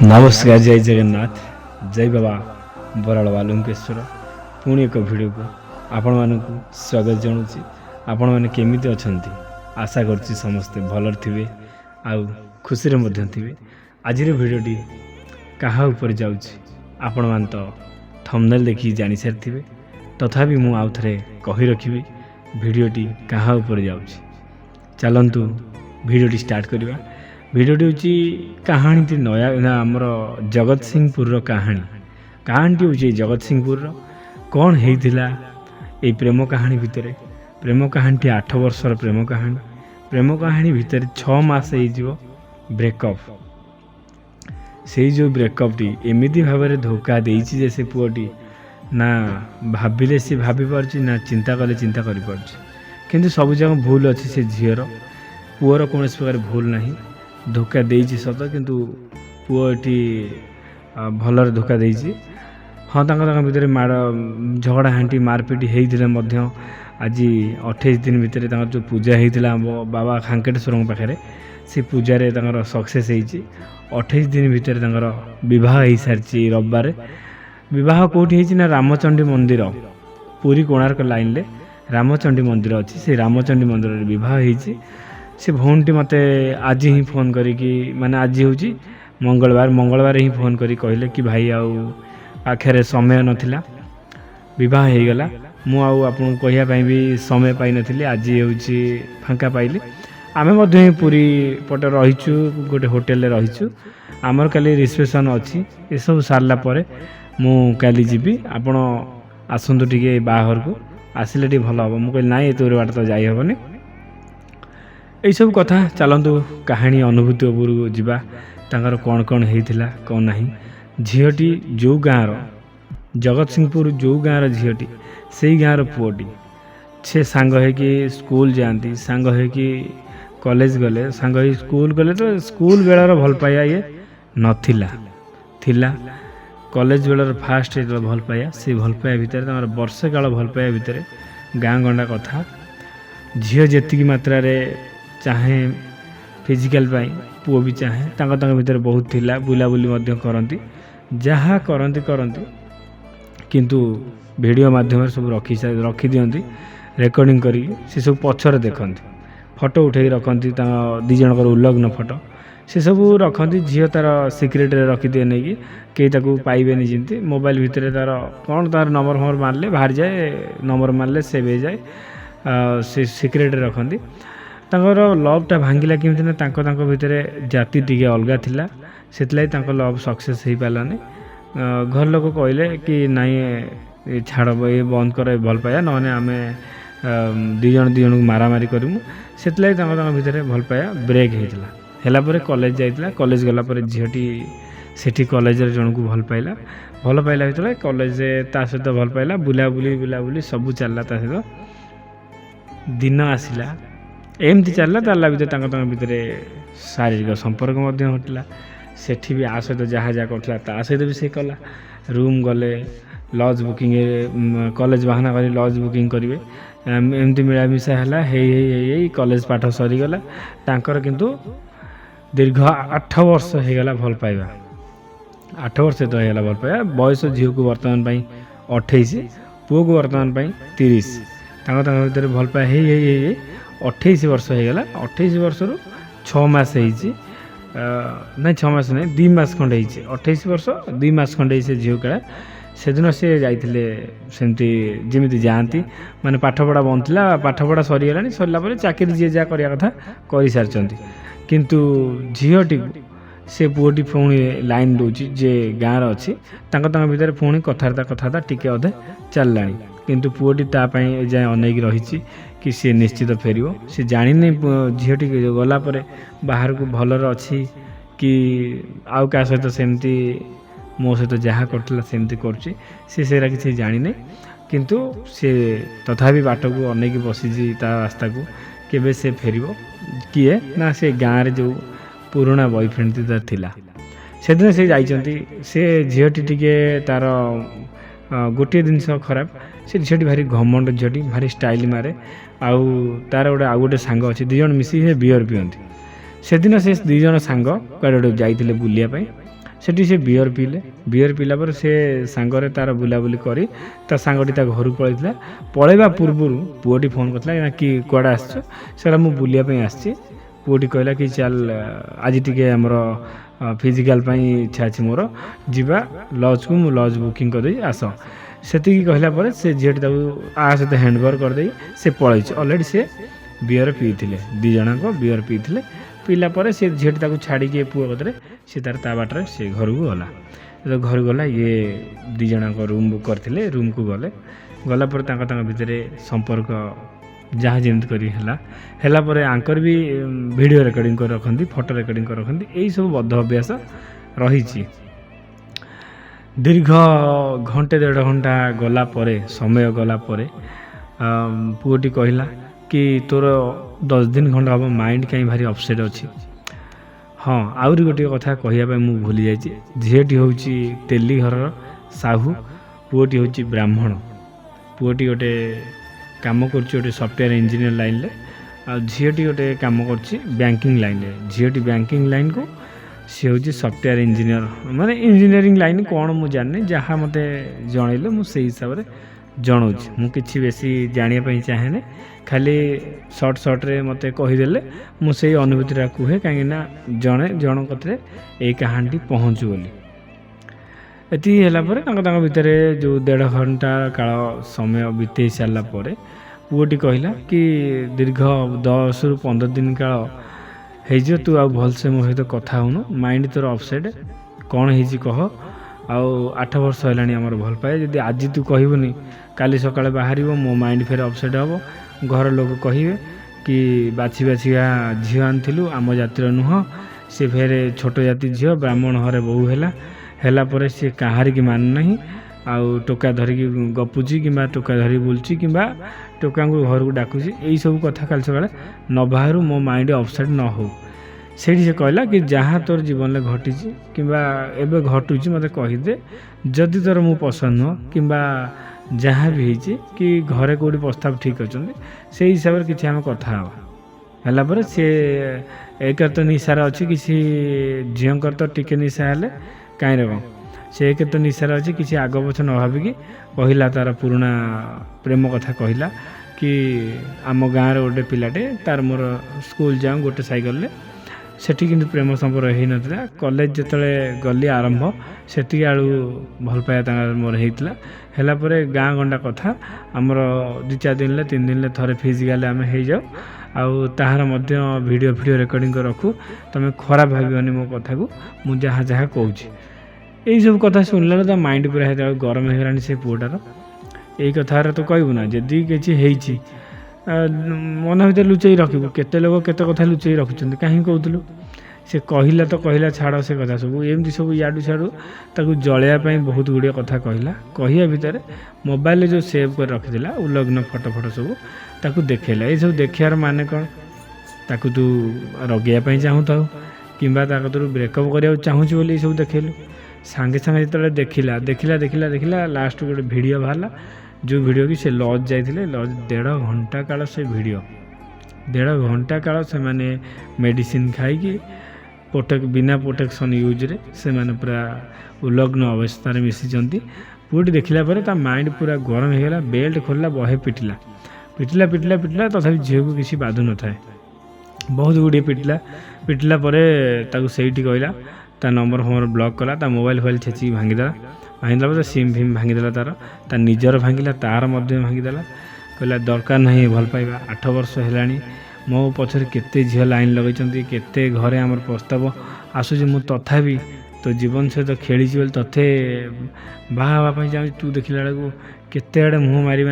नमस्कार जय जगन्नाथ जय बाबा बराड़ बालुकेश्वर पुणी एक भिडियो को आपण मानक स्वागत जनाऊँगी। आपण मैंने केमिति अछंती आशा करछि समस्ते भलर थिबे आउ खुशी रे थिबे। आज भिडियोटी कहा ऊपर जाउछि आपण मान तो थंबनेल देखि जानि सारिथिबे, तथापि मु आउ थरे कहि रखिबी भिडियोटी कहा ऊपर जाउछि। चलंतु भिडियोटी स्टार्ट करिबा। भिडियोटी हूँ कहानी नया आमर जगत सिंहपुर कहानी हूँ जगत सिंहपुर कौन होता ये प्रेम कहानी भितर। प्रेम कहानी 8 वर्षर प्रेम कहानी भितर 6 मास हो ब्रेकअप। से जो ब्रेकअप टी एमती भाव में धोखा देइछि जे से पुअटी ना भाविले सी भाभी पार्छि ना चिंता कले चिंता करि पार्छि, किंतु सब जगह भूल अच्छी से झीर पुअर कौन प्रकार भूल नहीं। धोखा देइछि सत, किंतु पुअटी भलर धोखा देइछि। हाँ भितर माड़ झगड़ा हांटी मारपिट होते आज 28 दिन भितर जो पूजा होता बाबा खांकेटेश्वर पाखे से पूजार सक्सेस होती। 28 दिन भितर विवाह हो सारी। रविवार विवाह कौटी ना रामचंडी मंदिर पुरी कोणार्क लाइन ले रामचंडी मंदिर अच्छी से रामचंडी मंदिर विवाह होती। से भौंटी मते आज ही फोन करी माने आज हूँ मंगलवार ही फोन करी कहले कि भाई आउ पाखे समय नथिला विवाह हो गला। मु आपन कहिया भी समय पाई नथिली। आज हूँ फांका पाइली। आमे मध्य पूरी पटे रहीचु गोटे होटेल रहीचु। आमर काली रिसेप्शन अच्छी। ये सब सारला परे मु काली जीवी। आपण आसंतु टिके बाहर को आसिले टिके भल हम। मु कहली नाई एतोरे बाट तो जाई हबनी। यही सब कथा चलतु कहानी अनुभूति उपरको जीवा तांकर कौन कौन होता कौन ना। झीटी जो गाँव जगत सिंहपुर जो गाँव झीटी से गाँव पुअटी से सांग होकि स्कूल जाती, सांग होकि कॉलेज गले, सांग हो स्कूल गले। तो स्कूल बेलार भल पाया ये नथिला थिला। कॉलेज बेलार फास्ट भल पाया से भल पाया भितर वर्षे काल भल पाया भितर गाँ गंडा कथा झील जी मात्रा रे चाहे फिजिकल पाई पुओ भी चाहे तांका भितर बहुत थिला। बुलाबुली मध्य करती जहाँ करती किंतु वीडियो माध्यम सब रखी दियंती रेकर्डिंग करी से सब पछर देखती फोटो उठे रखती दी जनकर उल्लग्न फोटो से सब रखती। झील तार सिक्रेट रखी दिए नहीं कि कई पाइबेनि जमी मोबाइल भितर तार कौन तार नंबर मारले बाहर जाए, नंबर मारले सेव हो जाए। से सिक्रेट रखती। तांकर लवटा भांगिला केमती ना तांको भितर जाति टिके अलगा थिला से लव सक्सेस हो पारानी। घर लोक कहले कि नाई छाड़ ये बंद कर भल पाया ना आम दी जन को मारामारी करमु से भितर भल पाया ब्रेक होता है। कॉलेज जाइला। कॉलेज गला झीटी सेठी कॉलेज जन को भल पाइला भितर कॉलेज ता सहित भल पाइला। बुलाबुली सब चलला। ता सहित दिन आसला एमती चलला भितर भितर शारीरिक संपर्क हटिला। सेठी भी आ सहित जहाँ जहाँ करता ता सहित भी से कला। रूम गले लज बुकिंग कॉलेज बाहाना कर लज बुकिंग करेंगे एमती मिलामिशा है। कॉलेज पाठ सरीगला। तांकर किंतु दीर्घ 8 वर्ष होगला भल पाइबा। 8 वर्ष तो होगला भल पाइबा। बयस झील को बर्तमान 28 पुओ को बर्तमान 30 भितर भल पाए 28 वर्ष होगला। 28 वर्ष रु 6 मास ना 6 मास नहीं 2 मास खंडे 28 वर्ष 2 मास खंडे से झील कला। से दिन से जाइए सेमती जमी जाती माने पाठपढ़ा बंदला। पाठपढ़ा सरीगला। सरला चाकरी जी जहाँ करवा कथा कर सारी। किंतु झीटी से पुओटी पुणी लाइन दूची जे गाँव अच्छी भितर पुणी कथार्ता टिके अधे चलला। किंतु पुओटी तापाई जाए अनेक रही कि सी निश्चित फेर सी जानी झीटी गला बाहर को भलर अच्छी कि आउ क्या सहित सेमती मो सहित जहाँ करता सेमती करसी सेरा किसी जानी नहीं। किंतु सी तथापि बाट को अनेक बसी रास्ता को केबे से फेर किए ना से गाँव रे जो पुराना बॉयफ्रेंड थिला से दिन से जाइछंती। से झीटी टिके तार गोटे जिनस खराब से झीटी भारी घमंड झीटी भारी स्टाइल मारे। आउ तार गोटे सांग अच्छी 2 जन मिसी बियर पियंती। से दिन से 2 जन सांग कड़े जाइए बुलिया ସେଠି ସେ ବିୟର ପିଇଲା ପରେ ସେ ସାଙ୍ଗରେ ତାର ବୁଲାବୁଲି କରି ତା ସାଙ୍ଗଟି ତା ଘରକୁ ପଳେଇଥିଲା। ପଳେଇବା ପୂର୍ବରୁ ପୁଅଟି ଫୋନ୍ କରିଥିଲା କି କୁଆଡ଼େ ଆସିଛ? ସେଟା ମୁଁ ବୁଲିବା ପାଇଁ ଆସିଛି। ପୁଅଟି କହିଲା କି ଚାଲ ଆଜି ଟିକେ ଆମର ଫିଜିକାଲ୍ ପାଇଁ ଇଚ୍ଛା ଅଛି ମୋର, ଯିବା ଲଜ୍କୁ, ମୁଁ ଲଜ୍ ବୁକିଂ କରିଦେଇ ଆସ। ସେତିକି କହିଲା ପରେ ସେ ଝିଅଟି ତାକୁ ଆ ସହିତ ହ୍ୟାଣ୍ଡଓଭର୍ କରିଦେଇ ସେ ପଳେଇଛି। ଅଲରେଡ଼ି ସେ ବିୟର ପିଇଥିଲେ, ଦୁଇ ଜଣଙ୍କ ବିୟର ପିଇଥିଲେ। ପିଇଲା ପରେ ସେ ଝିଅଟି ତାକୁ ଛାଡ଼ିକି ପୁଅ କତିରେ ସେ ତା ବାଟରେ ସେ ଘରକୁ ଗଲା। ଯେତେବେଳେ ଘରକୁ ଗଲା ଇଏ ଦୁଇ ଜଣଙ୍କ ରୁମ୍ ବୁକ୍ କରିଥିଲେ, ରୁମ୍କୁ ଗଲା ପରେ ତାଙ୍କ ଭିତରେ ସମ୍ପର୍କ ଯାହା ଯେମିତି କରି ହେଲା ପରେ ଆଙ୍କର ବି ଭିଡ଼ିଓ ରେକର୍ଡ଼ିଂ କରି ରଖନ୍ତି, ଫଟୋ ରେକର୍ଡ଼ିଂ କରି ରଖନ୍ତି। ଏଇସବୁ ବଦ୍ଧ ଅଭ୍ୟାସ ରହିଛି। ଦୀର୍ଘ ଘଣ୍ଟେ 1.5 ଘଣ୍ଟା ଗଲା ପରେ, ସମୟ ଗଲା ପରେ ପୁଅଟି କହିଲା କି ତୋର 10 ଦିନ ଖଣ୍ଡେ ହେବ ମାଇଣ୍ଡ କାହିଁ ଭାରି ଅପସେଟ୍ ଅଛି। ହଁ, ଆହୁରି ଗୋଟିଏ କଥା କହିବା ପାଇଁ ମୁଁ ଭୁଲି ଯାଇଛି। ଝିଅଟି ହେଉଛି ତେଲି ଘରର ସାହୁ, ପୁଅଟି ହେଉଛି ବ୍ରାହ୍ମଣ। ପୁଅଟି ଗୋଟେ କାମ କରୁଛି ଗୋଟେ ସଫ୍ଟୱେୟାର ଇଞ୍ଜିନିୟର ଲାଇନ୍ରେ, ଆଉ ଝିଅଟି ଗୋଟେ କାମ କରୁଛି ବ୍ୟାଙ୍କିଂ ଲାଇନ୍ରେ। ଝିଅଟି ବ୍ୟାଙ୍କିଂ ଲାଇନ୍କୁ, ସେ ହେଉଛି ସଫ୍ଟୱେୟାର ଇଞ୍ଜିନିୟର, ମାନେ ଇଞ୍ଜିନିୟରିଂ ଲାଇନ୍ କ'ଣ ମୁଁ ଜାଣିନି, ଯାହା ମୋତେ ଜଣେଇଲେ ମୁଁ ସେଇ ହିସାବରେ ଜଣାଉଛି। ମୁଁ କିଛି ବେଶୀ ଜାଣିବା ପାଇଁ ଚାହେଁନି, ଖାଲି ସର୍ଟରେ ମୋତେ କହିଦେଲେ ମୁଁ ସେଇ ଅନୁଭୂତିଟା କୁହେ, କାହିଁକିନା ଜଣଙ୍କ କତିରେ ଏଇ କାହାଣୀଟି ପହଞ୍ଚୁ ବୋଲି। ଏତିକି ହେଲା ପରେ ତାଙ୍କ ଭିତରେ ଯେଉଁ 1.5 ଘଣ୍ଟା କାଳ ସମୟ ବିତେଇ ସାରିଲା ପରେ ପୁଅଟି କହିଲା କି ଦୀର୍ଘ 10ରୁ 15 ଦିନ କାଳ ହେଇଯିବ ତୁ ଆଉ ଭଲସେ ମୋ ସହିତ କଥା ହେଉନୁ, ମାଇଣ୍ଡ ତୋର ଅପସେଟ୍, କ'ଣ ହେଇଛି କହ। ଆଉ 8 ବର୍ଷ ହେଲାଣି ଆମର ଭଲ ପାଏ, ଯଦି ଆଜି ତୁ କହିବୁନି କାଲି ସକାଳେ ବାହାରିବ, ମୋ ମାଇଣ୍ଡ ଫେର ଅପସେଟ୍ ହେବ। ଘର ଲୋକ କହିବେ କି ବାଛିକା ଝିଅ ଆଣିଥିଲୁ, ଆମ ଜାତିର ନୁହଁ, ସେ ଫେରେ ଛୋଟ ଜାତି ଝିଅ, ବ୍ରାହ୍ମଣ ଘରେ ବୋହୂ ହେଲା ପରେ ସେ କାହାରିକି ମାନୁନାହିଁ, ଆଉ ଟୋକା ଧରିକି ଗପୁଛି କିମ୍ବା ଟୋକା ଧରିକି ବୁଲୁଛି କିମ୍ବା ଟୋକାଙ୍କୁ ଘରକୁ ଡାକୁଛି। ଏଇସବୁ କଥା କାଲି ସକାଳେ ନ ବାହାରୁ, ମୋ ମାଇଣ୍ଡ ଅପସେଟ୍ ନ ହେଉ। ସେଇଠି ସେ କହିଲା କି ଯାହା ତୋର ଜୀବନରେ ଘଟିଛି କିମ୍ବା ଏବେ ଘଟୁଛି ମୋତେ କହିଦେ, ଯଦି ତୋର ମୁଁ ପସନ୍ଦ ନୁହଁ କିମ୍ବା ଯାହା ବି ହେଇଛି କି ଘରେ କେଉଁଠି ପ୍ରସ୍ତାବ ଠିକ୍ ଅଛନ୍ତି, ସେଇ ହିସାବରେ କିଛି ଆମେ କଥା ହେବା। ହେଲା ପରେ ସେ ଏକରେ ତ ନିଶାରେ ଅଛି, କିଛି ଝିଅଙ୍କର ତ ଟିକେ ନିଶା ହେଲେ କାହିଁରେ କ'ଣ, ସେ ଏକରେ ତ ନିଶାରେ ଅଛି, କିଛି ଆଗ ପଛ ନ ଭାବିକି କହିଲା ତାର ପୁରୁଣା ପ୍ରେମ କଥା କହିଲା କି ଆମ ଗାଁର ଗୋଟେ ପିଲାଟେ, ତାର ମୋର ସ୍କୁଲ ଯାଉଁ ଗୋଟେ ସାଇକେଲରେ, ସେଠି କିନ୍ତୁ ପ୍ରେମ ସମ୍ପର୍କ ହେଇନଥିଲା। କଲେଜ ଯେତେବେଳେ ଗଲି ଆରମ୍ଭ, ସେତିକି ଆଳୁ ଭଲ ପାଇବା ତାଙ୍କର ମୋର ହେଇଥିଲା। ହେଲା ପରେ ଗାଁ ଗଣ୍ଡା କଥା, ଆମର 2-4 ଦିନରେ 3 ଦିନରେ ଥରେ ଫିଜିକାଲି ଆମେ ହେଇଯାଉ, ଆଉ ତାହାର ମଧ୍ୟ ଭିଡ଼ିଓ ରେକର୍ଡ଼ିଂ କରି ରଖୁ। ତୁମେ ଖରାପ ଭାବିବନି ମୋ କଥାକୁ, ମୁଁ ଯାହା କହୁଛି। ଏଇସବୁ କଥା ଶୁଣିଲାରୁ ତା ମାଇଣ୍ଡ ପୁରା ସେତେବେଳେ ଗରମ ହେଇଗଲାଣି ସେ ପୁଅଟାର। ଏଇ କଥାରେ ତ କହିବୁ ନା, ଯଦି କିଛି ହେଇଛି ମନ ଭିତରେ ଲୁଚେଇ ରଖିବୁ। କେତେ ଲୋକ କେତେ କଥା ଲୁଚେଇ ରଖୁଛନ୍ତି, କାହିଁକି କହୁଥିଲୁ? ସେ କହିଲା ତ କହିଲା, ଛାଡ଼ ସେ କଥା ସବୁ, ଏମିତି ସବୁ ଇଆଡ଼ୁ ସିଆଡ଼ୁ ତାକୁ ଜଳେଇବା ପାଇଁ ବହୁତ ଗୁଡ଼ିଏ କଥା କହିଲା। କହିବା ଭିତରେ ମୋବାଇଲରେ ଯେଉଁ ସେଭ୍ କରି ରଖିଥିଲା ଉଲଗ୍ନ ଫଟୋ ସବୁ ତାକୁ ଦେଖେଇଲା। ଏଇସବୁ ଦେଖେଇବାର ମାନେ କ'ଣ? ତାକୁ ତୁ ରଗେଇବା ପାଇଁ ଚାହୁଁଥାଉ କିମ୍ବା ତା କତରୁ ବ୍ରେକଅପ୍ କରିବାକୁ ଚାହୁଁଛୁ ବୋଲି ଏଇସବୁ ଦେଖେଇଲୁ। ସାଙ୍ଗେ ଯେତେବେଳେ ଦେଖିଲା ଲାଷ୍ଟକୁ ଗୋଟେ ଭିଡ଼ିଓ ବାହାରିଲା, ଯେଉଁ ଭିଡ଼ିଓ କି ସେ ଲଜ୍ ଯାଇଥିଲେ। ଲଜ୍ 1.5 ଘଣ୍ଟା କାଳ, ସେ ଭିଡ଼ିଓ 1.5 ଘଣ୍ଟା କାଳ ସେମାନେ ମେଡ଼ିସିନ ଖାଇକି ବିନା ପ୍ରୋଟେକ୍ସନ୍ ୟୁଜ୍ରେ ସେମାନେ ପୁରା ଉଲଗ୍ନ ଅବସ୍ଥାରେ ମିଶିଛନ୍ତି। ପୁଅଟି ଦେଖିଲା ପରେ ତା ମାଇଣ୍ଡ ପୁରା ଗରମ ହେଇଗଲା। ବେଲ୍ଟ ଖୋଲିଲା, ବହେ ପିଟିଲା। ତଥାପି ଝିଅକୁ କିଛି ବାଧୁ ନଥାଏ, ବହୁତ ଗୁଡ଼ିଏ ପିଟିଲା ପରେ ତାକୁ ସେଇଠି କହିଲା, ତା ନମ୍ବର ବ୍ଲକ୍ କଲା, ତା ମୋବାଇଲ୍ ଛେଚିକି ଭାଙ୍ଗିଦେଲା ପରେ ସିମ୍ ଭାଙ୍ଗିଦେଲା, ତା ନିଜର ଭାଙ୍ଗିଲା, ତାର ମଧ୍ୟ ଭାଙ୍ଗିଦେଲା। କହିଲା ଦରକାର ନାହିଁ ଭଲ ପାଇବା, 8 ବର୍ଷ ହେଲାଣି, ମୋ ପଛରେ କେତେ ଝିଅ ଲାଇନ୍ ଲଗେଇଛନ୍ତି, କେତେ ଘରେ ଆମର ପ୍ରସ୍ତାବ ଆସୁଛି, ମୁଁ ତଥାପି ତୋ ଜୀବନ ସହିତ ଖେଳିଛି ବୋଲି ତତେ ବାହା ହେବା ପାଇଁ ଚାହୁଁଛି। ତୁ ଦେଖିଲା ବେଳକୁ କେତେ ଆଡ଼େ ମୁହଁ ମାରି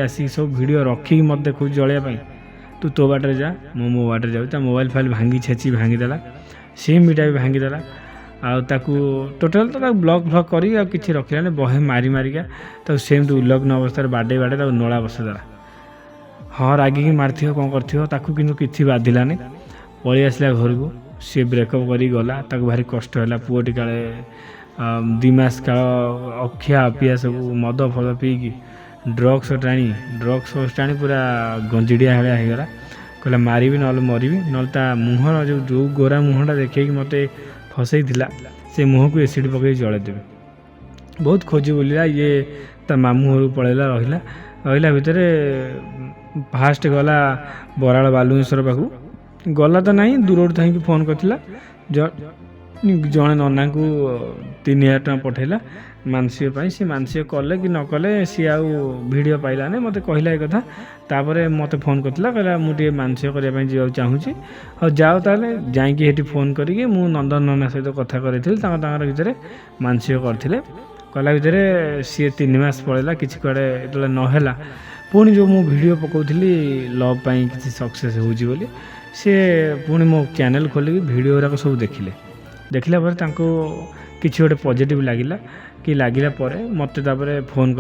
ଆସିକି ସବୁ ଭିଡ଼ିଓ ରଖିକି ମୋତେ ଦେଖୁଛି ଜଳିବା ପାଇଁ। ତୁ ତୋ ବାଟରେ ଯା, ମୁଁ ମୋ ବାଟରେ ଯାଉଛି। ତା ମୋବାଇଲ୍ ଭାଙ୍ଗିଦେଲା, ସିମ୍ ବି ଭାଙ୍ଗିଦେଲା। ଆଉ ତାକୁ ଟୋଟାଲ୍ ତ ତାକୁ ବ୍ଲକ୍ କରିକି ଆଉ କିଛି ରଖିଲାନି, ବହେ ମାରିକା ତାକୁ ସେମିତି ଉଲଗ୍ନ ଅବସ୍ଥାରେ ବାଡ଼େଇ ତାକୁ ନଳା ବସେଇଦେଲା। ହଁ, ରାଗିକି ମାରିଥିବ, କ'ଣ କରିଥିବ, ତାକୁ କିନ୍ତୁ କିଛି ବାଧିଲାନି। ପଳେଇ ଆସିଲା ଘରକୁ। ସିଏ ବ୍ରେକଅପ୍ କରିକି ଗଲା, ତାକୁ ଭାରି କଷ୍ଟ ହେଲା। ପୁଅଟି କାଳେ 2 ମାସ କାଳ ଅଖିଆ ଅପିଆ ସବୁ ମଦ ଫଦ ପିଇକି ଡ୍ରଗ୍ସ ଟାଣି ପୁରା ଗଞ୍ଜିଡ଼ିଆ ଭଳିଆ ହେଇଗଲା। କହିଲା ମାରିବି ନହେଲେ ମରିବି, ନହେଲେ ତା ମୁହଁର ଯେଉଁ ଗୋରା ମୁହଁଟା ଦେଖେଇକି ମୋତେ ଫସେଇଥିଲା ସେ ମୁହଁକୁ ଏସିଡ଼ ପକାଇ ଜଳେଇଦେବେ। ବହୁତ ଖୋଜି ବୁଲିଲା, ଇଏ ତା ମାମୁଁ ଘରକୁ ପଳେଇଲା, ରହିଲା ଭିତରେ ଫାଷ୍ଟ ଗଲା ବରାଳ ବାଲୁଙ୍ଗେଶ୍ୱର ପାଖକୁ। ଗଲା ତ ନାହିଁ, ଦୂରରୁ ଥାଇକି ଫୋନ୍ କରିଥିଲା। ଜଣେ ନନାଙ୍କୁ 3000 ଟଙ୍କା ପଠାଇଲା ମାନସିକ ପାଇଁ। ସେ ମାନସିକ କଲେ କି ନ କଲେ ସିଏ ଆଉ ଭିଡ଼ିଓ ପାଇଲାନି, ମୋତେ କହିଲା ଏ କଥା। ତାପରେ ମୋତେ ଫୋନ୍ କରିଥିଲା, କହିଲା ମୁଁ ଟିକେ ମାନସିକ କରିବା ପାଇଁ ଯିବାକୁ ଚାହୁଁଛି, ଆଉ ଯାଅ ତାହେଲେ। ଯାଇକି ସେଠି ଫୋନ୍ କରିକି ମୁଁ ନନ୍ଦନ ନନା ସହିତ କଥା କରେଇଥିଲି, ତାଙ୍କର ଭିତରେ ମାନସିକ କରିଥିଲେ। କଲା ଭିତରେ ସିଏ 3 ମାସ ପଳେଇଲା, କିଛି କୁଆଡ଼େ ଯେତେବେଳେ ନ ହେଲା, ପୁଣି ଯେଉଁ ମୁଁ ଭିଡ଼ିଓ ପକାଉଥିଲି ଲଭ୍ ପାଇଁ କିଛି ସକ୍ସେସ୍ ହେଉଛି ବୋଲି, ସିଏ ପୁଣି ମୋ ଚ୍ୟାନେଲ୍ ଖୋଲିକି ଭିଡ଼ିଓ ଗୁଡ଼ାକ ସବୁ ଦେଖିଲା ପରେ ତାଙ୍କୁ କିଛି ଗୋଟେ ପଜିଟିଭ୍ ଲାଗିଲା ପରେ ମୋତେ ତାପରେ ଫୋନ୍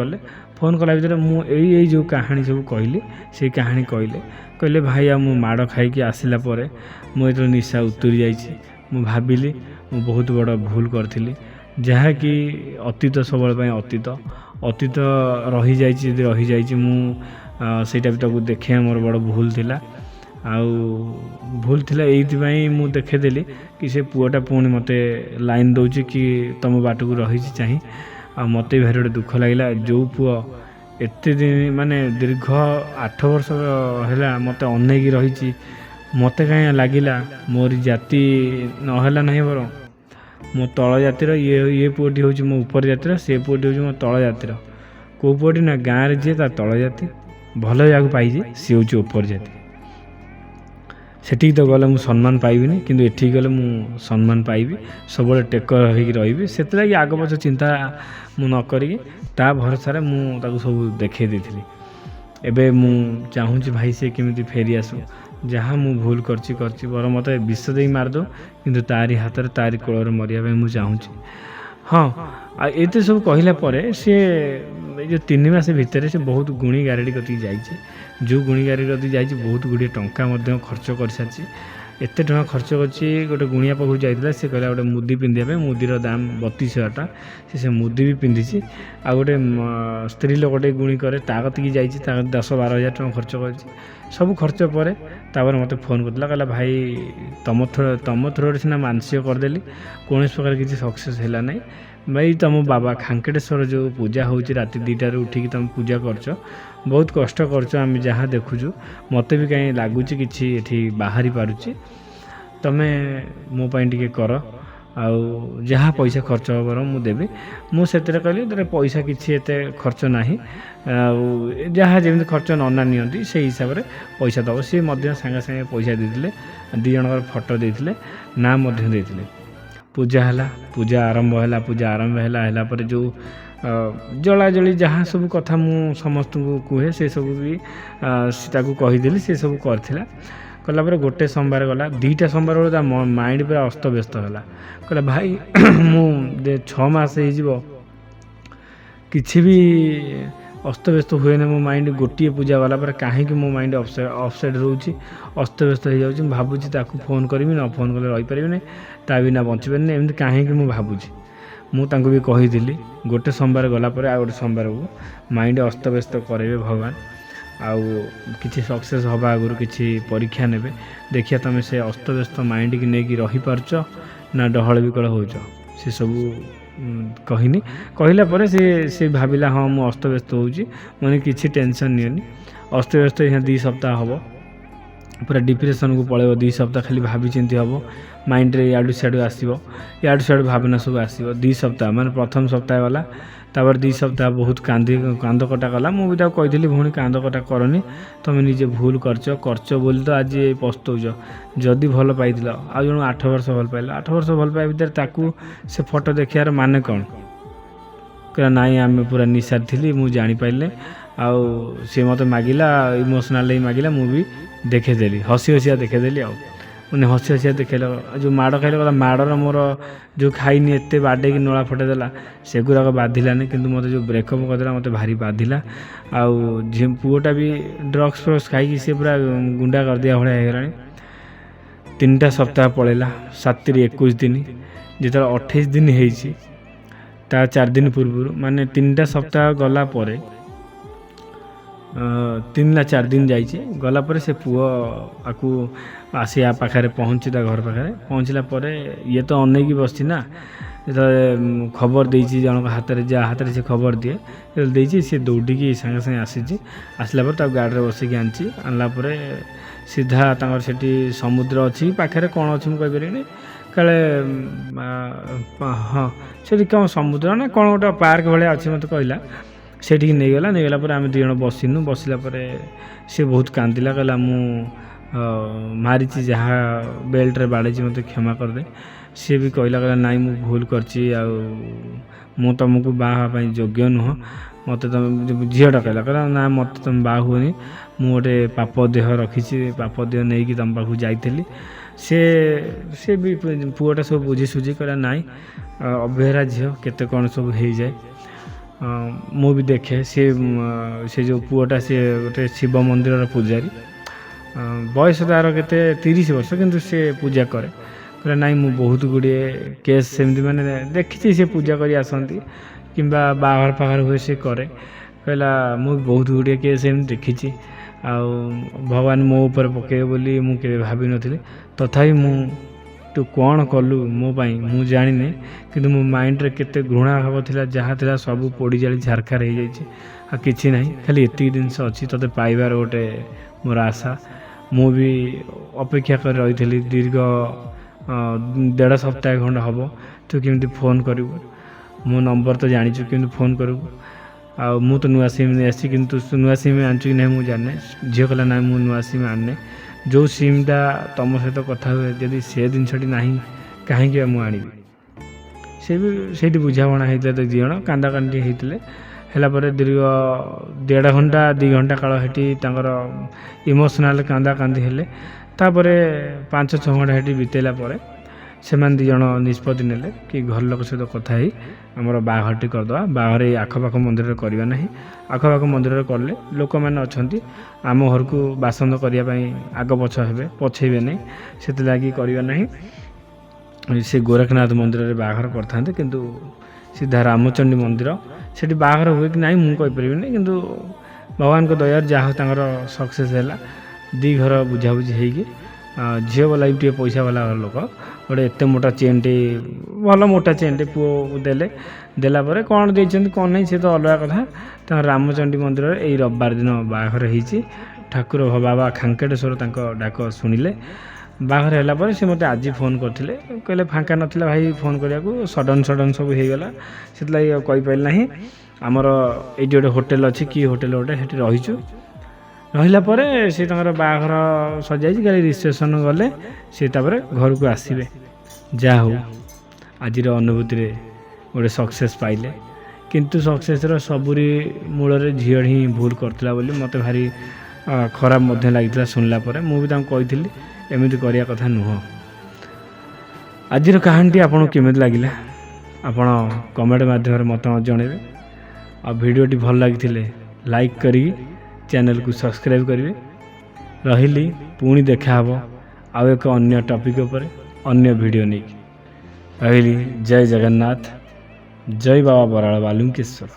କଲା ଭିତରେ ମୁଁ ଏଇ ଯେଉଁ କାହାଣୀ ସବୁ କହିଲି, ସେଇ କାହାଣୀ କହିଲେ ଭାଇ ଆଉ ମୁଁ ମାଡ଼ ଖାଇକି ଆସିଲା ପରେ ମୁଁ ଯେତେବେଳେ ନିଶା ଉତୁରି ଯାଇଛି, ମୁଁ ଭାବିଲି ମୁଁ ବହୁତ ବଡ଼ ଭୁଲ କରିଥିଲି, ଯାହାକି ଅତୀତ ସବୁବେଳେ ପାଇଁ ଅତୀତ ରହିଯାଇଛି। ଯଦି ରହିଯାଇଛି ମୁଁ ସେଇଟା ବି ତାକୁ ଦେଖିବା ମୋର ବଡ଼ ଭୁଲ ଥିଲା। ଏଇଥିପାଇଁ ମୁଁ ଦେଖେଇଦେଲି କି ସେ ପୁଅଟା ପୁଣି ମୋତେ ଲାଇନ୍ ଦେଉଛି କି ତମ ବାଟକୁ ରହିଛି ଚାହିଁ। ଆଉ ମୋତେ ବି ଭାରି ଗୋଟେ ଦୁଃଖ ଲାଗିଲା, ଯେଉଁ ପୁଅ ଏତେ ଦିନ ମାନେ ଦୀର୍ଘ 8 ବର୍ଷ ହେଲା ମୋତେ ଅନେଇକି ରହିଛି, ମୋତେ କାହିଁ ଲାଗିଲା ମୋରି ଜାତି ନହେଲା ନାହିଁ, ବରଂ ମୋ ତଳ ଜାତିର ଇଏ ପୁଅଟି ହେଉଛି ମୋ ଉପର ଜାତିର, ସେ ପୁଅଟି ହେଉଛି ମୋ ତଳ ଜାତିର। କେଉଁ ପୁଅଟି ନା ଗାଁରେ ଯିଏ ତା ତଳ ଜାତି ଭଲ ଯାହାକୁ ପାଇଛି ସିଏ ହେଉଛି ଉପର ଜାତି। ସେଠିକି ତ ଗଲେ ମୁଁ ସମ୍ମାନ ପାଇବିନି, କିନ୍ତୁ ଏଠିକି ଗଲେ ମୁଁ ସମ୍ମାନ ପାଇବି, ସବୁବେଳେ ଟେକର ହେଇକି ରହିବି। ସେଥିଲାଗି ଆଗ ପଛ ଚିନ୍ତା ମୁଁ ନ କରିକି ତା ଭରସାରେ ମୁଁ ତାକୁ ସବୁ ଦେଖେଇ ଦେଇଥିଲି। ଏବେ ମୁଁ ଚାହୁଁଛି ଭାଇ ସେ କେମିତି ଫେରି ଆସୁ, ଯାହା ମୁଁ ଭୁଲ କରିଛି ବରଂ ମୋତେ ବିଷ ଦେଇ ମାରିଦେଉ, କିନ୍ତୁ ତାରି ହାତରେ ତାରି କୋଳରେ ମରିବା ପାଇଁ ମୁଁ ଚାହୁଁଛି। ହଁ, ଆଉ ଏତେ ସବୁ କହିଲା ପରେ ସିଏ ଏଇ ଯେଉଁ 3 ମାସ ଭିତରେ ସେ ବହୁତ ଗୁଣି ଗାରେଡ଼ି କତିକି ଯାଇଛି। ଯେଉଁ ଗୁଣି ଗାରେଡ଼ି କତିକି ଯାଇଛି ବହୁତ ଗୁଡ଼ିଏ ଟଙ୍କା ମଧ୍ୟ ଖର୍ଚ୍ଚ କରିସାରିଛି। ଏତେ ଟଙ୍କା ଖର୍ଚ୍ଚ କରିଛି, ଗୋଟେ ଗୁଣିଆ ପାଖକୁ ଯାଇଥିଲା, ସେ କହିଲା ଗୋଟେ ମୁଦି ପିନ୍ଧିବା ପାଇଁ, ମୁଦିର ଦାମ 32,000 ଟଙ୍କା। ସେ ମୁଦି ବି ପିନ୍ଧିଛି। ଆଉ ଗୋଟେ ସ୍ତ୍ରୀ ଲୋକଟେ ଗୁଣି କରେ, ତା କତିକି ଯାଇଛି, ତା 10-12 ହଜାର ଟଙ୍କା ଖର୍ଚ୍ଚ କରିଛି। ସବୁ ଖର୍ଚ୍ଚ ପରେ ତାପରେ ମୋତେ ଫୋନ୍ କରିଥିଲା, କହିଲା ଭାଇ ତମ ଥ୍ରୋରେ ସିନା ମାନସିକ କରିଦେଲି, କୌଣସି ପ୍ରକାର କିଛି ସକ୍ସେସ୍ ହେଲା ନାହିଁ ଭାଇ। ତମ ବାବା ଖାଙ୍କେଟେଶ୍ୱର ଯେଉଁ ପୂଜା ହେଉଛି ରାତି 2ଟାରୁ ଉଠିକି ତମେ ପୂଜା କରୁଛ, ବହୁତ କଷ୍ଟ କରୁଛ, ଆମେ ଯାହା ଦେଖୁଛୁ, ମୋତେ ବି କାହିଁ ଲାଗୁଛି କିଛି ଏଠି ବାହାରି ପାରୁଛି। ତମେ ମୋ ପାଇଁ ଟିକେ କର, ଆଉ ଯାହା ପଇସା ଖର୍ଚ୍ଚ ହେବ ମୁଁ ଦେବି। ମୁଁ ସେଥିରେ କହିଲି ପଇସା କିଛି ଏତେ ଖର୍ଚ୍ଚ ନାହିଁ, ଆଉ ଯାହା ଯେମିତି ଖର୍ଚ୍ଚ ନନା ନିଅନ୍ତି ସେଇ ହିସାବରେ ପଇସା ଦେବ। ସିଏ ମଧ୍ୟ ସାଙ୍ଗେ ସାଙ୍ଗେ ପଇସା ଦେଇଥିଲେ, 2 ଜଣଙ୍କର ଫଟୋ ଦେଇଥିଲେ, ନାଁ ମଧ୍ୟ ଦେଇଥିଲେ। ପୂଜା ଆରମ୍ଭ ହେଲା ପରେ ଯେଉଁ ଜଳାଜଳି ଯାହା ସବୁ କଥା ମୁଁ ସମସ୍ତଙ୍କୁ କୁହେ, ସେସବୁ ବି ତାକୁ କହିଦେଲି, ସେସବୁ କରିଥିଲା। କଲା ପରେ ଗୋଟେ ସୋମବାର ଗଲା, 2ଟା ସୋମବାର ବେଳକୁ ତା ମାଇଣ୍ଡ ପୁରା ଅସ୍ତବ୍ୟସ୍ତ ହେଲା। କହିଲା ଭାଇ ମୁଁ 6 ମାସ ହେଇଯିବ କିଛି ବି ଅସ୍ତବ୍ୟସ୍ତ ହୁଏନି ମୋ ମାଇଣ୍ଡ, ଗୋଟିଏ ପୂଜା ଗଲା ପରେ କାହିଁକି ମୋ ମାଇଣ୍ଡ ଅପସେଟ୍ ରହୁଛି, ଅସ୍ତବ୍ୟସ୍ତ ହେଇଯାଉଛି। ମୁଁ ଭାବୁଛି ତାକୁ ଫୋନ୍ କରିବି, ନ ଫୋନ୍ କଲେ ରହିପାରିବିନି, ତା ବିନା ବଞ୍ଚିପାରିନି, ଏମିତି କାହିଁକି ମୁଁ ଭାବୁଛି। ମୁଁ ତାଙ୍କୁ ବି କହିଥିଲି ଗୋଟେ ସୋମବାର ଗଲା ପରେ ଆଉ ଗୋଟେ ସୋମବାରକୁ ମାଇଣ୍ଡ ଅସ୍ତବ୍ୟସ୍ତ କରାଇବେ ଭଗବାନ, ଆଉ କିଛି ସକ୍ସେସ୍ ହେବା ଆଗରୁ କିଛି ପରୀକ୍ଷା ନେବେ, ଦେଖିବା ତୁମେ ସେ ଅସ୍ତବ୍ୟସ୍ତ ମାଇଣ୍ଡକି ନେଇକି ରହିପାରୁଛ ନା ଡହଳ ବିକଳ ହେଉଛ। ସେସବୁ କହିଲା ପରେ ସେ ଭାବିଲା ହଁ ମୁଁ ଅସ୍ତବ୍ୟସ୍ତ ହେଉଛି, ମାନେ କିଛି ଟେନସନ୍ ନିଅନି, ଅସ୍ତବ୍ୟସ୍ତ 2 ସପ୍ତାହ ହେବ, ପୁରା ଡିପ୍ରେସନ୍କୁ ପଳେଇବ। 2 ସପ୍ତାହ ଖାଲି ଭାବିଚିନ୍ତି ହେବ, ମାଇଣ୍ଡରେ ଇଆଡ଼ୁ ସିଆଡ଼ୁ ଭାବନା ସବୁ ଆସିବ। 2 ସପ୍ତାହ ମାନେ ପ୍ରଥମ ସପ୍ତାହ ଗଲା, ତାପରେ 2 ସପ୍ତାହ ବହୁତ କାନ୍ଦ କଟା କଲା। ମୁଁ ବି ତାକୁ କହିଥିଲି ଭଉଣୀ କାନ୍ଦ କଟା କରନି, ତୁମେ ନିଜେ ଭୁଲ କରିଛ ବୋଲି ତ ଆଜି ପସ୍ତଉଛ। ଯଦି ଭଲ ପାଇଥିଲ, ଆଉ ଜଣକୁ 8 ବର୍ଷ ଭଲ ପାଇଲା, 8 ବର୍ଷ ଭଲ ପାଇବା ଭିତରେ ତାକୁ ସେ ଫଟୋ ଦେଖିବାର ମାନେ କ'ଣ? କହିଲା ନାଇଁ ଆମେ ପୁରା ନିଶାରେ ଥିଲି, ମୁଁ ଜାଣିପାରିଲି, ଆଉ ସିଏ ମୋତେ ମାଗିଲା, ଇମୋସନାଲ୍ ହେଇ ମାଗିଲା, ମୁଁ ବି ଦେଖେଇଦେଲି, ହସିଆ ଦେଖେଇଦେଲି। ଆଉ ମାନେ ହସିଆ ଦେଖେଇଲା, ଯେଉଁ ମାଡ଼ ଖାଇଲା, କହିଲା ମାଡ଼ର ମୋର ଯେଉଁ ଖାଇନି ଏତେ ବାଡ଼େଇକି ନଳା ଫଟେଇ ଦେଲା, ସେଗୁଡ଼ାକ ବାଧିଲାନି, କିନ୍ତୁ ମୋତେ ଯେଉଁ ବ୍ରେକଅପ୍ କରିଦେଲା ମୋତେ ଭାରି ବାଧିଲା। ଆଉ ପୁଅଟା ବି ଡ୍ରଗ୍ସ ଖାଇକି ସେ ପୁରା ଗୁଣ୍ଡା କରିଦିଆ ଭଳିଆ ହେଇଗଲାଣି। 3ଟା ସପ୍ତାହ ପଳେଇଲା, 7 × 21 ଦିନ, ଯେତେବେଳେ 28 ଦିନ ହେଇଛି, ତା 4 ଦିନ ପୂର୍ବରୁ, ମାନେ 3ଟା ସପ୍ତାହ ଗଲା ପରେ 3 ନା 4 ଦିନ ଯାଇଛି। ଗଲା ପରେ ସେ ପୁଅ ଆକୁ ଆସି ଆ ପାଖରେ ପହଞ୍ଚି ତା ଘର ପାଖରେ ପହଞ୍ଚିଲା ପରେ ଇଏ ତ ଅନେଇକି ବସିଛି ନା, ଯେତେବେଳେ ଖବର ଦେଇଛି ଜଣଙ୍କ ହାତରେ, ଯାହା ହାତରେ ସେ ଖବର ଦିଏ ଯେତେବେଳେ ଦେଇଛି, ସେ ଦୌଡ଼ିକି ସାଙ୍ଗେ ସାଙ୍ଗେ ଆସିଛି। ଆସିଲା ପରେ ତାକୁ ଗାଡ଼ିରେ ବସିକି ଆଣିଛି। ଆଣିଲା ପରେ ସିଧା ତାଙ୍କର ସେଠି ସମୁଦ୍ର ଅଛି ପାଖରେ, କ'ଣ ଅଛି ମୁଁ କହିପାରିବିନି, କାଳେ ହଁ ସେଠି କ'ଣ ସମୁଦ୍ର ନା କ'ଣ ଗୋଟେ ପାର୍କ ଭଳିଆ ଅଛି ମୋତେ କହିଲା। ସେଠିକି ନେଇଗଲା ପରେ ଆମେ 2 ଜଣ ବସିଲା ପରେ ସେ ବହୁତ କାନ୍ଦିଲା, କହିଲା ମୁଁ ମାରିଛି, ଯାହା ବେଲ୍ଟରେ ବାଡ଼େଇଛି ମୋତେ କ୍ଷମା କରିଦେ। ସିଏ ବି କହିଲା ନାଇଁ ମୁଁ ଭୁଲ କରିଛି, ଆଉ ମୁଁ ତୁମକୁ ବାହା ହେବା ପାଇଁ ଯୋଗ୍ୟ ନୁହଁ। ମୋତେ ତୁମେ, ଝିଅଟା କହିଲା ନା ମୋତେ ତୁମେ ବାହା ହୁଅନି, ମୁଁ ଗୋଟେ ପାପ ଦେହ ରଖିଛି, ପାପ ଦେହ ନେଇକି ତୁମ ପାଖକୁ ଯାଇଥିଲି। ସେ ବି ପୁଅଟା ସବୁ ବୁଝି ସୁଝି କହିଲା ନାଇଁ, ଅବେହେରା ଝିଅ କେତେ କ'ଣ ସବୁ ହେଇଯାଏ। ମୁଁ ବି ଦେଖେ ସେ ଯେଉଁ ପୁଅଟା ସିଏ ଗୋଟେ ଶିବ ମନ୍ଦିରର ପୂଜାରୀ, ବୟସ ତା'ର କେତେ 30 ବର୍ଷ, କିନ୍ତୁ ସେ ପୂଜା କରେ। କହିଲା ନାଇଁ ମୁଁ ବହୁତ ଗୁଡ଼ିଏ କେସ୍ ସେମିତି ମାନେ ଦେଖିଛି, ସେ ପୂଜା କରି ଆସନ୍ତି କିମ୍ବା ବାହାଘର ଫାଘର ହୁଏ ସେ କରେ। କହିଲା ମୁଁ ବହୁତ ଗୁଡ଼ିଏ କେସ୍ ଏମିତି ଦେଖିଛି, ଆଉ ଭଗବାନ ମୋ ଉପରେ ପକାଇବେ ବୋଲି ମୁଁ କେବେ ଭାବିନଥିଲି। ତଥାପି ତୁ କ'ଣ କଲୁ ମୋ ପାଇଁ ମୁଁ ଜାଣିନି, କିନ୍ତୁ ମୋ ମାଇଣ୍ଡରେ କେତେ ଘୃଣା ଭାବ ଥିଲା, ଯାହା ଥିଲା ସବୁ ପୋଡ଼ି ଜାଳି ଛାରଖାର ହେଇଯାଇଛି। ଆଉ କିଛି ନାହିଁ, ଖାଲି ଏତିକି ଜିନିଷ ଅଛି, ତୋତେ ପାଇବାର ଗୋଟେ ମୋର ଆଶା। ମୁଁ ବି ଅପେକ୍ଷା କରି ରହିଥିଲି ଦୀର୍ଘ 1.5 ସପ୍ତାହ ଖଣ୍ଡେ ହେବ, ତୁ କେମିତି ଫୋନ୍ କରିବୁ, ମୋ ନମ୍ବର ତ ଜାଣିଛୁ, କେମିତି ଫୋନ୍ କରିବୁ। ଆଉ ମୁଁ ତ ନୂଆ ସିମ୍ ନେଇ ଆସିଛି, କିନ୍ତୁ ତୁ ନୂଆ ସିମ୍ ଆଣିଛୁ କି ନାହିଁ ମୁଁ ଜାଣିନି। ଝିଅ କହିଲା ନାଇଁ ମୁଁ ନୂଆ ସିମ୍ ଆଣିନି, ଯେଉଁ ସିମ୍ଟା ତୁମ ସହିତ କଥା ହୁଏ ଯଦି ସେ ଜିନିଷଟି ନାହିଁ କାହିଁକି ମୁଁ ଆଣିବି। ସେ ବି ସେଇଠି ବୁଝାମଣା ହେଇଥିଲା, 2 ଜଣ କାନ୍ଦାକାନ୍ଦି ହେଇଥିଲେ। ହେଲା ପରେ ଦୀର୍ଘ 1.5 ଘଣ୍ଟା 2 ଘଣ୍ଟା କାଳ ସେଠି ତାଙ୍କର ଇମୋସନାଲ୍ କାନ୍ଦାକାନ୍ଦି ହେଲେ। ତାପରେ 5-6 ଘଣ୍ଟା ସେଠି ବିତେଇଲା ପରେ ସେମାନେ 2 ଜଣ ନିଷ୍ପତ୍ତି ନେଲେ କି ଘର ଲୋକ ସହିତ କଥା ହେଇ ଆମର ବାହାଘରଟି କରିଦେବା। ବାହାଘର ଏଇ ଆଖପାଖ ମନ୍ଦିରରେ କରିବା ନାହିଁ, ଆଖପାଖ ମନ୍ଦିରରେ କଲେ ଲୋକମାନେ ଅଛନ୍ତି ଆମ ଘରକୁ ବାସନ୍ଦ କରିବା ପାଇଁ ଆଗ ପଛ ହେବେ, ପଛେଇବେ ନାହିଁ, ସେଥିଲାଗି କରିବା ନାହିଁ। ସେ ଗୋରଖନାଥ ମନ୍ଦିରରେ ବାହାଘର କରିଥାନ୍ତେ, କିନ୍ତୁ ସିଧା ରାମଚଣ୍ଡୀ ମନ୍ଦିର ସେଠି ବାହାଘର ହୁଏ କି ନାହିଁ ମୁଁ କହିପାରିବିନି, କିନ୍ତୁ ଭଗବାନଙ୍କ ଦୟାରେ ଯାହା ତାଙ୍କର ସକ୍ସେସ୍ ହେଲା। 2 ଘର ବୁଝାବୁଝି ହେଇକି ଝିଅ ବାଲା ବି ଟିକେ ପଇସା ବାଲା ଲୋକ, ଗୋଟେ ଏତେ ମୋଟା ଚେନ୍ଟେ, ଭଲ ମୋଟା ଚେନ୍ଟେ ପୁଅକୁ ଦେଲା ପରେ କ'ଣ ଦେଇଛନ୍ତି କ'ଣ ନାହିଁ ସେ ତ ଅଲଗା କଥା। ତାଙ୍କ ରାମଚଣ୍ଡୀ ମନ୍ଦିରରେ ଏଇ ରବିବାର ଦିନ ବାହାଘର ହେଇଛି। ଠାକୁର ବାବା ଖାଙ୍କେଟେଶ୍ୱର ତାଙ୍କ ଡାକ ଶୁଣିଲେ। ବାହାଘର ହେଲା ପରେ ସେ ମୋତେ ଆଜି ଫୋନ୍ କରିଥିଲେ, କହିଲେ ଫାଙ୍କା ନଥିଲା ଭାଇ ଫୋନ୍ କରିବାକୁ, ସଡ଼ନ୍ ସବୁ ହେଇଗଲା, ସେଥିଲାଗି ଆଉ କହିପାରିଲି ନାହିଁ। ଆମର ଏଇଠି ଗୋଟେ ହୋଟେଲ୍ ଅଛି, କି ହୋଟେଲ୍ ଗୋଟେ, ସେଠି ରହିଛୁ। ରହିଲା ପରେ ସେ ତାଙ୍କର ବାହାଘର ସଜାଇଛି, କାଲି ରିସେପସନ୍ ଗଲେ ସେ ତାପରେ ଘରକୁ ଆସିବେ। ଯାହା ହଉ ଆଜିର ଅନୁଭୂତିରେ ଗୋଟେ ସକ୍ସେସ୍ ପାଇଲେ, କିନ୍ତୁ ସକ୍ସେସ୍ର ସବୁରି ମୂଳରେ ଝିଅ ହିଁ ଭୁଲ କରିଥିଲା ବୋଲି ମୋତେ ଭାରି ଖରାପ ମଧ୍ୟ ଲାଗିଥିଲା ଶୁଣିଲା ପରେ। ମୁଁ ବି ତାଙ୍କୁ କହିଥିଲି ଏମିତି କରିବା କଥା ନୁହଁ। ଆଜିର କାହାଣୀଟି ଆପଣଙ୍କୁ କେମିତି ଲାଗିଲା ଆପଣ କମେଣ୍ଟ ମାଧ୍ୟମରେ ମତାମତ ଜଣାଇବେ। ଆଉ ଭିଡ଼ିଓଟି ଭଲ ଲାଗିଥିଲେ ଲାଇକ୍ କରିକି ଚ୍ୟାନେଲକୁ ସବସ୍କ୍ରାଇବ୍ କରିବେ। ରହିଲି, ପୁଣି ଦେଖା ହେବ ଆଉ ଏକ ଅନ୍ୟ ଟପିକ୍ ଉପରେ, ଅନ୍ୟ ଭିଡ଼ିଓ ନେଇକି। ରହିଲି, ଜୟ ଜଗନ୍ନାଥ, ଜୟ ବାବା ବରାଳ ବାଲୁଙ୍କେଶ୍ୱର।